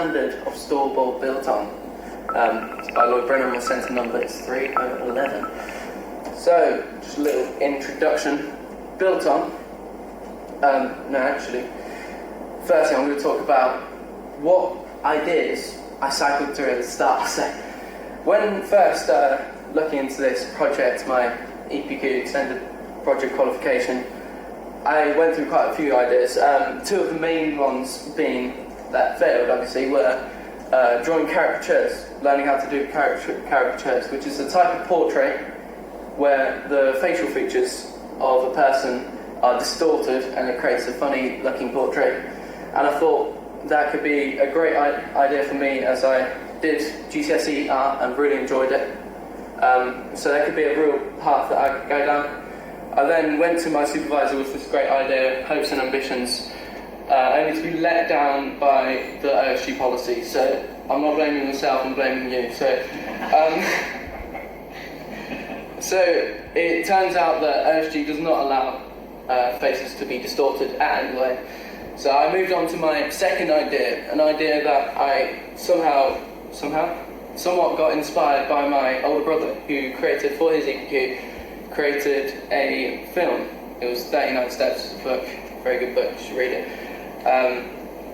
Standard of store-bought biltong. It's by Lloyd Brennan. My centre number is 3011. So, just a little introduction. Biltong. Firstly I'm going to talk about what ideas I cycled through at the start. So, when first looking into this project, my EPQ extended project qualification, I went through quite a few ideas. Two of the main ones being that failed, obviously, were drawing caricatures, learning how to do caricatures, which is a type of portrait where the facial features of a person are distorted and it creates a funny looking portrait. And I thought that could be a great idea for me, as I did GCSE art and really enjoyed it. So that could be a real path that I could go down. I then went to my supervisor with this great idea, hopes and ambitions, only to be let down by the OSG policy. So I'm not blaming myself, I'm blaming you. So it turns out that OSG does not allow faces to be distorted at any way. So I moved on to my second idea, an idea that I somewhat got inspired by my older brother, who created, for his EPQ, created a film. It was 39 Steps, a book, very good book, you should read it.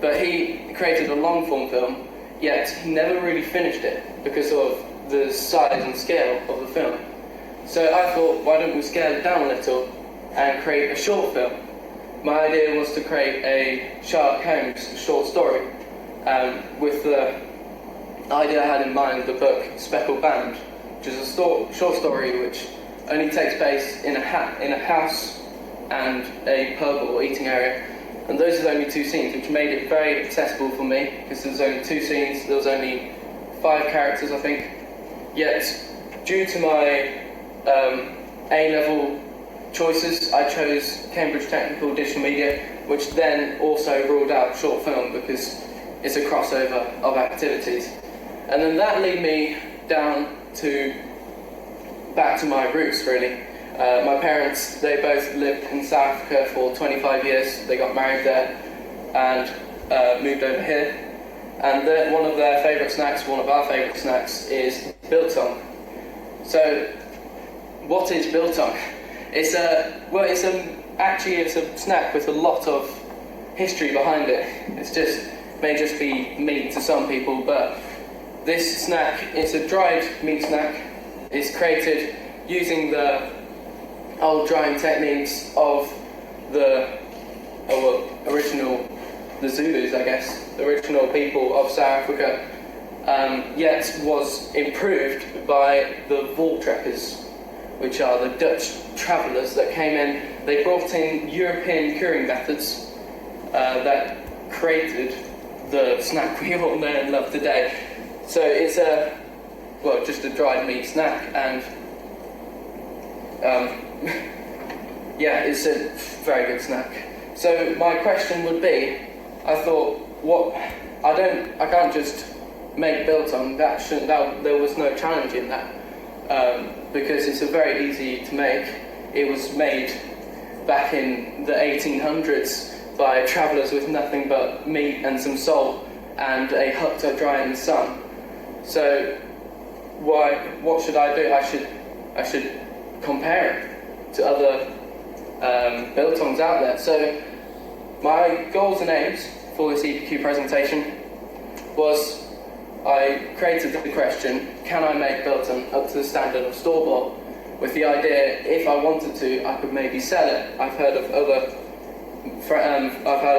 But he created a long form film, yet he never really finished it because of the size and scale of the film. So I thought, why don't we scale it down a little and create a short film? My idea was to create a Sherlock Holmes short story, with the idea I had in mind, the book Speckled Band, which is a short story which only takes place in a house and a pub or eating area. And those are the only two scenes, which made it very accessible for me, because there was only two scenes, there was only 5 characters, I think. Yet, due to my A-level choices, I chose Cambridge Technical Digital Media, which then also ruled out short film because it's a crossover of activities. And then that led me back to my roots, really. My parents, they both lived in South Africa for 25 years. They got married there and moved over here. And one of our favourite snacks is biltong. So, what is biltong? It's a snack with a lot of history behind it. May just be meat to some people, but this snack, it's a dried meat snack. It's created using the old drying techniques of the Zulus, I guess, the original people of South Africa, yet was improved by the Voortrekkers, which are the Dutch travellers that came in. They brought in European curing methods that created the snack we all know and love today. So it's just a dried meat snack, and it's a very good snack. So my question would be, I thought, I can't just make biltong. There was no challenge in that, because it's very easy to make. It was made back in the 1800s by travellers with nothing but meat and some salt and a hut to dry in the sun. So what should I do? I should compare it to other biltongs out there. So my goals and aims for this EPQ presentation was, I created the question, can I make biltong up to the standard of store-bought, with the idea, if I wanted to, I could maybe sell it. I've heard of I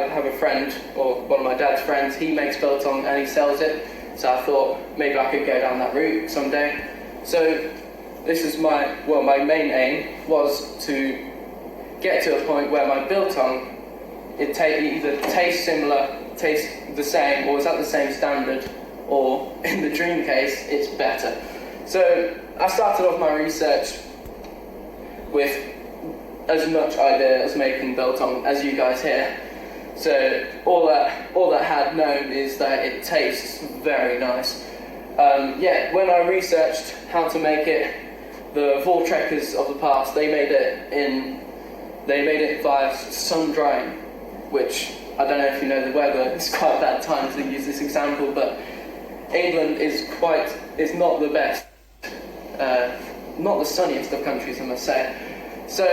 have a friend, or one of my dad's friends, he makes biltong and he sells it, so I thought maybe I could go down that route someday. So this is my main aim was to get to a point where my biltong, either tastes similar, tastes the same, or is at the same standard, or in the dream case, it's better. So I started off my research with as much idea as making biltong as you guys here. So all that had known is that it tastes very nice. When I researched how to make it, the Voortrekkers of the past, they made it via sun drying, which I don't know if you know the weather, it's quite a bad time to use this example, but England is not the best, not the sunniest of countries, I must say. So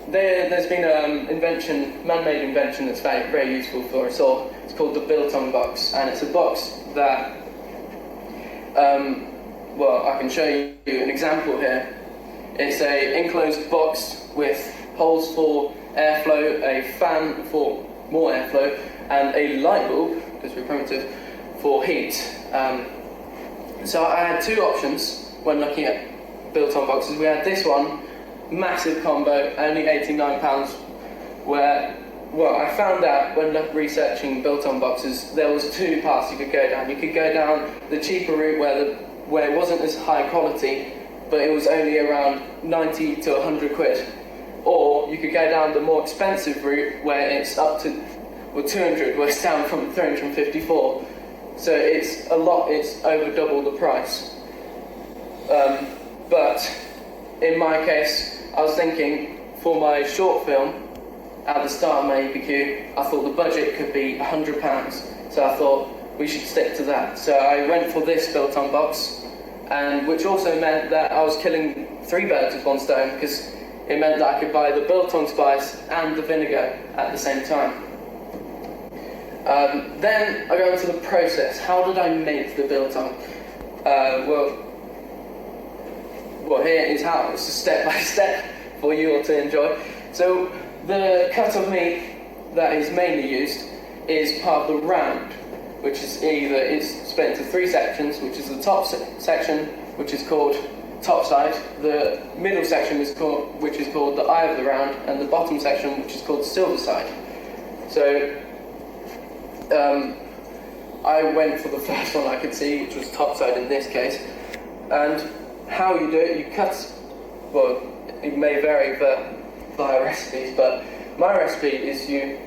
there's been an man-made invention that's very, very useful for us all. It's called the biltong box, and it's a box that, well, I can show you an example here. It's an enclosed box with holes for airflow, a fan for more airflow, and a light bulb, because we're primitive, for heat. So I had two options when looking at biltong boxes. We had this one, massive combo, only £89, where, well, I found out when researching biltong boxes, there was two paths you could go down. You could go down the cheaper route where it wasn't as high quality, but it was only around 90 to 100 quid. Or you could go down the more expensive route where it's up to 200, where it's down from 354. So it's over double the price. But in my case, I was thinking for my short film at the start of my EPQ, I thought the budget could be £100. So I thought we should stick to that. So I went for this biltong box, and which also meant that I was killing 3 birds with one stone, because it meant that I could buy the biltong spice and the vinegar at the same time. Then I go into the process. How did I make the biltong? Well, here is how. It's a step by step for you all to enjoy. So the cut of meat that is mainly used is part of the round, which is it's split into 3 sections, which is the top section, which is called top side, the middle section which is called the eye of the round, and the bottom section, which is called silver side. So I went for the first one I could see, which was top side in this case. And how you do it, you cut, well, it may vary via recipes, but my recipe is you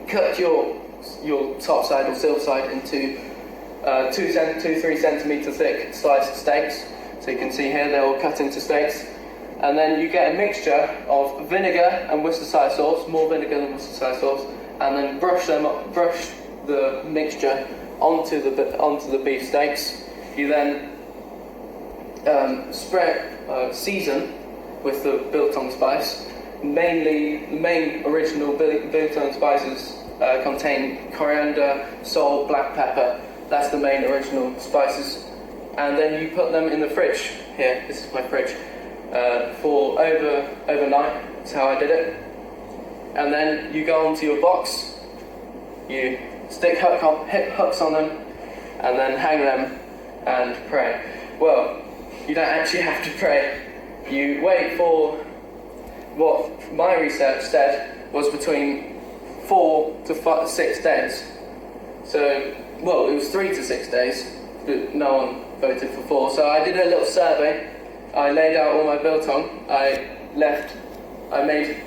cut your top side or silver side into 2-3 centimetre thick sliced steaks. So you can see here they're all cut into steaks, and then you get a mixture of vinegar and Worcestershire sauce, more vinegar than Worcestershire sauce, and then brush the mixture onto the beef steaks. You then season with the biltong spice. Mainly, the main original biltong spices contain coriander, salt, black pepper. That's the main original spices. And then you put them in the fridge. Here, this is my fridge. For overnight. That's how I did it. And then you go onto your box. You stick hooks on them, and then hang them and pray. Well, you don't actually have to pray. You wait for what my research said was between 4 to 6 days. So, well, it was 3 to 6 days, but no one voted for 4. So I did a little survey. I laid out all my biltong. I made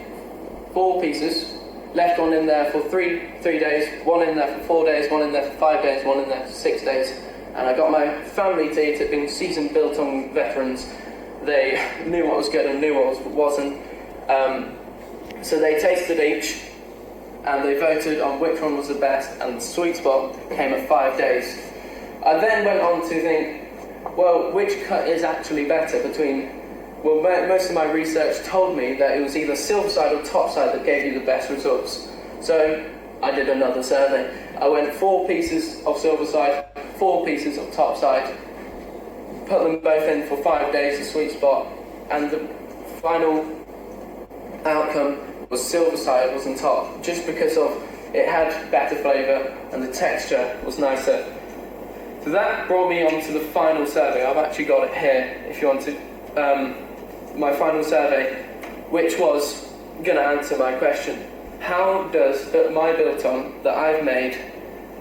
4 pieces, left one in there for 3 days, one in there for 4 days, one in there for 5 days, one in there for 6 days. And I got my family to eat it, being seasoned biltong veterans. They knew what was good and knew what wasn't. So they tasted each, and they voted on which one was the best, and the sweet spot came at 5 days. I then went on to think, well, which cut is actually better between... Well, most of my research told me that it was either silver side or top side that gave you the best results. So I did another survey. I went 4 pieces of silver side, 4 pieces of top side, put them both in for 5 days, the sweet spot, and the final outcome was silver side was on top, just because of it had better flavour and the texture was nicer. So that brought me on to the final survey. I've actually got it here, if you want to. My final survey, which was going to answer my question. How does my biltong that I've made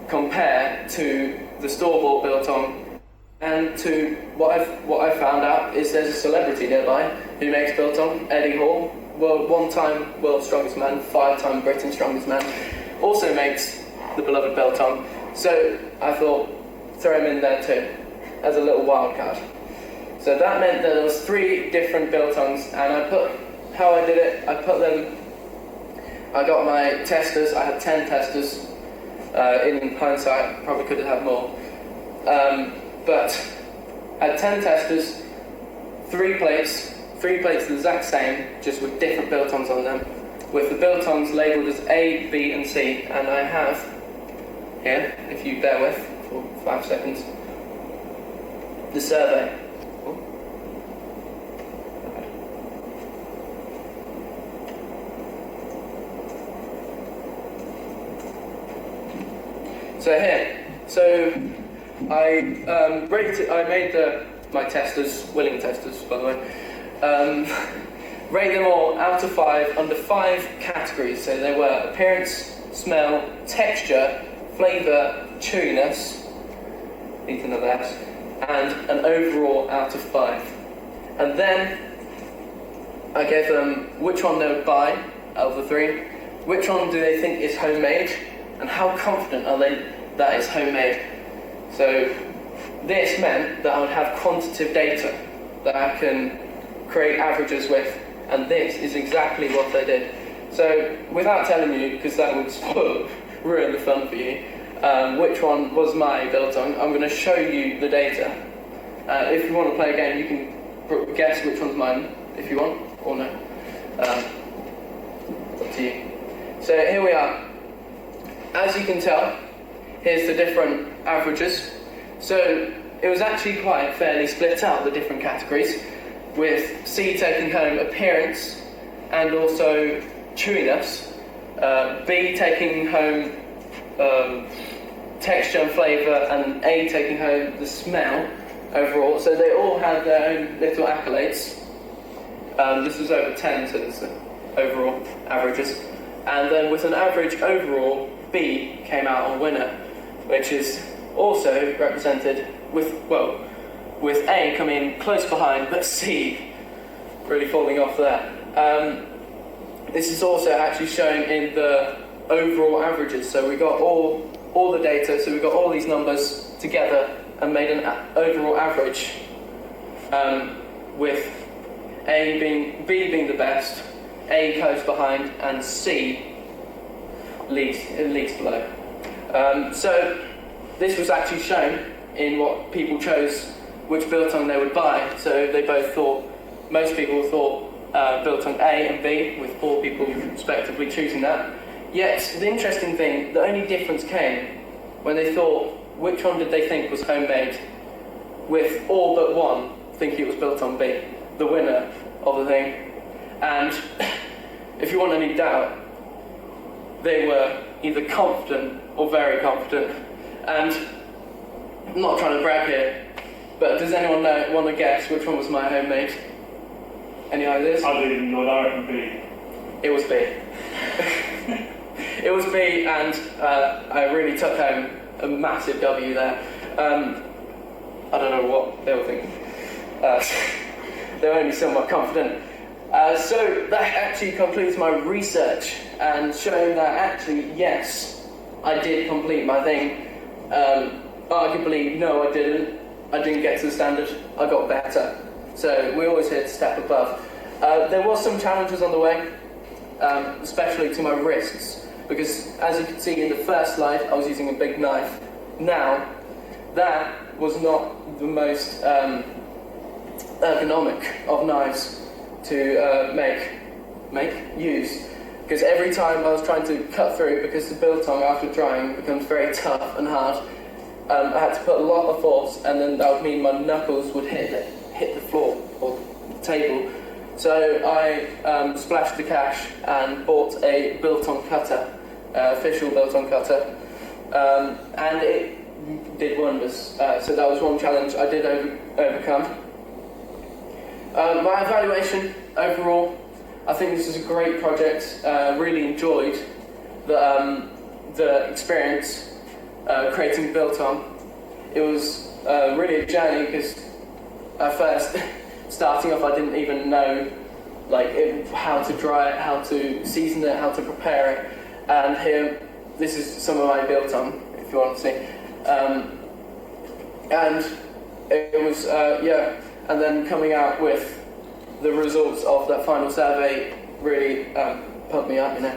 compare to the store-bought biltong? And to what I found out is there's a celebrity nearby who makes biltong, Eddie Hall, 1-time world's strongest man, 5-time Britain's strongest man, also makes the beloved biltong. So I thought, throw him in there too, as a little wild card. So that meant that there was 3 different biltongs, and how I did it, I I got my testers. I had 10 testers. In hindsight, probably could have had more. But I had 10 testers, 3 plates the exact same, just with different biltons on them, with the biltons labelled as A, B and C, and I have here, if you bear with for 5 seconds, the survey. So here, I rated. I made my testers, willing testers, by the way, rate them all out of 5 under 5 categories. So they were appearance, smell, texture, flavour, chewiness, need to know that, and an overall out of 5. And then I gave them which one they would buy out of the 3, which one do they think is homemade, and how confident are they that it's homemade. So this meant that I would have quantitative data that I can create averages with, and this is exactly what they did. So without telling you, because that would ruin the fun for you, which one was my biltong, I'm going to show you the data. If you want to play a game, you can guess which one's mine if you want, or no. It's up to you. So here we are. As you can tell, here's the different averages. So it was actually quite fairly split out, the different categories, with C taking home appearance and also chewiness, B taking home texture and flavour, and A taking home the smell overall. So they all had their own little accolades. This was over 10, so this is overall averages. And then with an average overall, B came out on winner, which is also represented with A coming close behind, but C really falling off there. This is also actually shown in the overall averages. So we got all the data, so we got all these numbers together and made an overall average, with B being the best, A close behind, and C leagues below. So this was actually shown in what people chose, which biltong they would buy. So they both thought, most people thought biltong A and B, with 4 people respectively choosing that. Yet the interesting thing, the only difference came when they thought which one did they think was homemade, with all but one thinking it was biltong B, the winner of the thing. And if you want any doubt, they were either confident or very confident. And I'm not trying to brag here, but does anyone want to guess which one was my homemade? Any ideas? I didn't know that. B. It was B. It was B, and I really took home a massive W there. I don't know what they were thinking. They were only somewhat confident. So that actually concludes my research, and showing that actually, yes, I did complete my thing. Arguably, no, I didn't. I didn't get to the standard. I got better. So we're always here to step above. There was some challenges on the way, especially to my wrists, because as you can see in the first slide, I was using a big knife. Now, that was not the most ergonomic of knives to use, because every time I was trying to cut through, because the biltong after drying becomes very tough and hard, I had to put a lot of force, and then that would mean my knuckles would hit the floor or the table. So I splashed the cash and bought a biltong cutter, official biltong cutter, and it did wonders. So that was one challenge I did overcome. My evaluation overall, I think this is a great project. Really enjoyed the experience creating biltong. It was really a journey, because at first, starting off, I didn't even know how to dry it, how to season it, how to prepare it. And here, this is some of my biltong, if you want to see. And it was and then coming out with the results of that final survey really pumped me up, you know.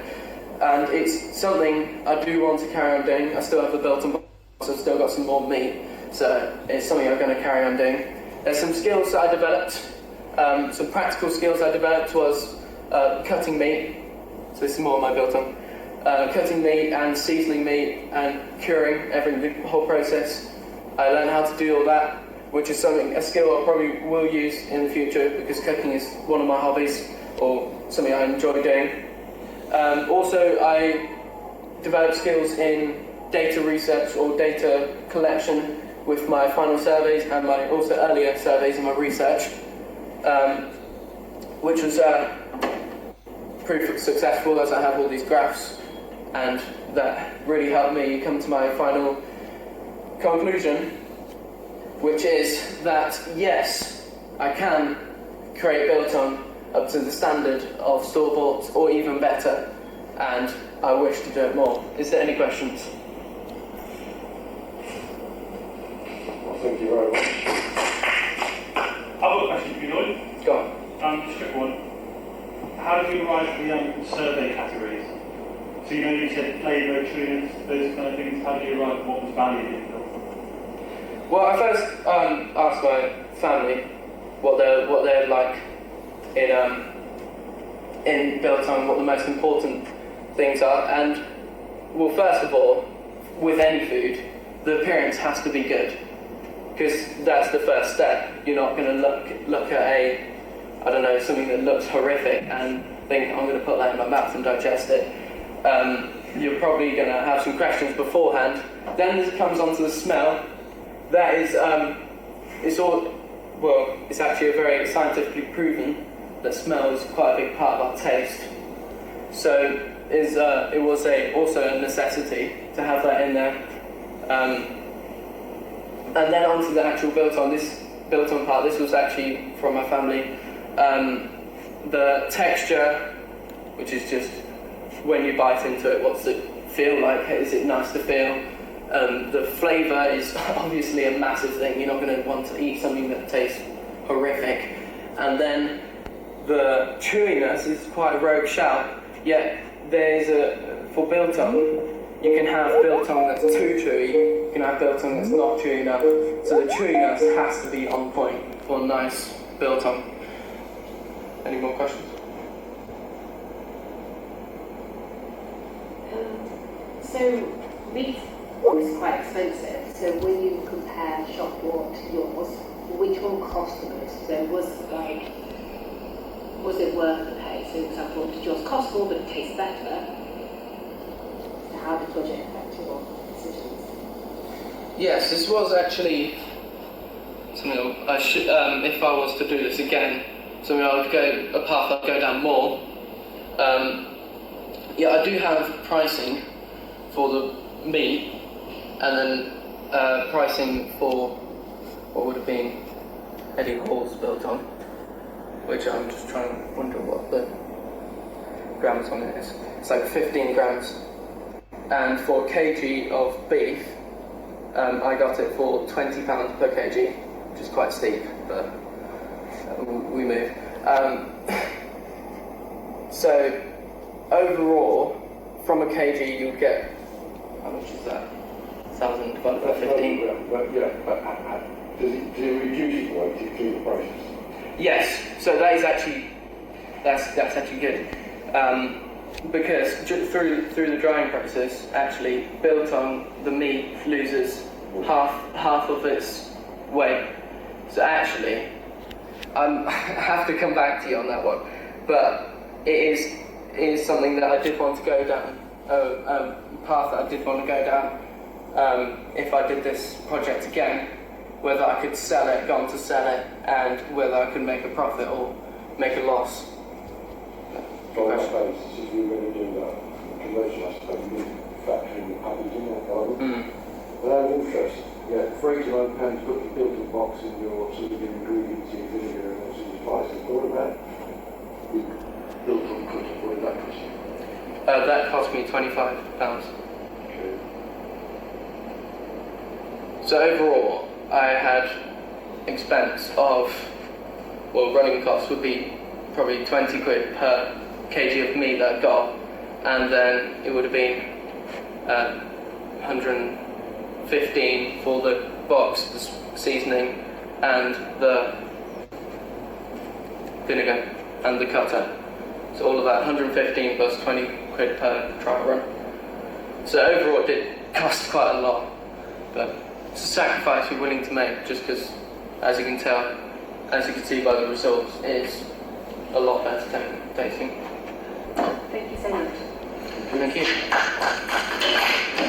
and it's something I do want to carry on doing. I still have a biltong box, I've still got some more meat, so it's something I'm going to carry on doing. There's some skills that I developed. Some practical skills I developed was cutting meat, so this is more of my biltong. Cutting meat and seasoning meat and curing the whole process. I learned how to do all that, which is a skill I probably will use in the future because cooking is one of my hobbies or something I enjoy doing. Also, I developed skills in data research or data collection with my final surveys and my also earlier surveys and my research, which was proved successful as I have all these graphs, and that really helped me come to my final conclusion, which is that yes, I can create biltong up to the standard of store-bought or even better, and I wish to do it more. Is there any questions? Well, thank you very much. I've got a question for you, Lloyd. Go on. Just a quick one. How did you arrive at the survey categories? So you said flavour, tunes, those kind of things. How did you arrive at what was valued in it? Well, I first asked my family what they'd like in biltong, what the most important things are, and well, first of all, with any food, the appearance has to be good, because that's the first step. You're not going to look at something that looks horrific and think I'm going to put that in my mouth and digest it. You're probably going to have some questions beforehand. Then it comes onto the smell. That is, it's actually a very scientifically proven that smell is quite a big part of our taste. So it was also a necessity to have that in there. And then onto the actual biltong. This biltong part, this was actually from my family. The texture, which is just when you bite into it, what's it feel like? Is it nice to feel? The flavour is obviously a massive thing. You're not going to want to eat something that tastes horrific. And then the chewiness is quite a rogue shout. Yet for biltong, you can have biltong that's too chewy. You can have biltong that's not chewy enough. So the chewiness has to be on point for nice biltong. Any more questions? So meat is quite expensive. So when you compare shop bought to yours, which one cost the most? So was it worth the pay? So for example, did yours cost more but it tastes better? So how did budget affect your decisions? Yes, this was actually something I should, if I was to do this again, something a path I'd go down more. I do have pricing for the meat, and then pricing for what would have been Eddie Hall's biltong, which I'm just trying to wonder what the grams on it is. It's like 15 grams. And for a kg of beef, I got it for £20 per kg, which is quite steep, but we move. So overall, from a kg you'd get, how much is that? 1,000 divided by 15. But does it reduce the weight through the process? Yes, so that is actually, that's actually good. Because through the drying process, actually, biltong, the meat loses half of its weight. So actually, I have to come back to you on that one. But it is something that I did want to go down, path that I did want to go down. If I did this project again, whether I could go on to sell it, and whether I could make a profit or make a loss. From that basis, if you were going to do that, commercial aspect, you need factoring the packaging and garden. But out of interest, for £89 put the biltong box in your sort of ingredients, your vinegar and also your spices. What about the biltong cooking? What did that cost you? That cost me £25. Okay. So overall, I had expense of, running costs would be probably 20 quid per kg of meat that I got, and then it would have been 115 for the box, the seasoning, and the vinegar, and the cutter. So all of that, 115 plus 20 quid per trial run. So overall it did cost quite a lot, but it's a sacrifice we're willing to make, just because, as you can tell, as you can see by the results, it's a lot better tasting. Thank you so much. Thank you.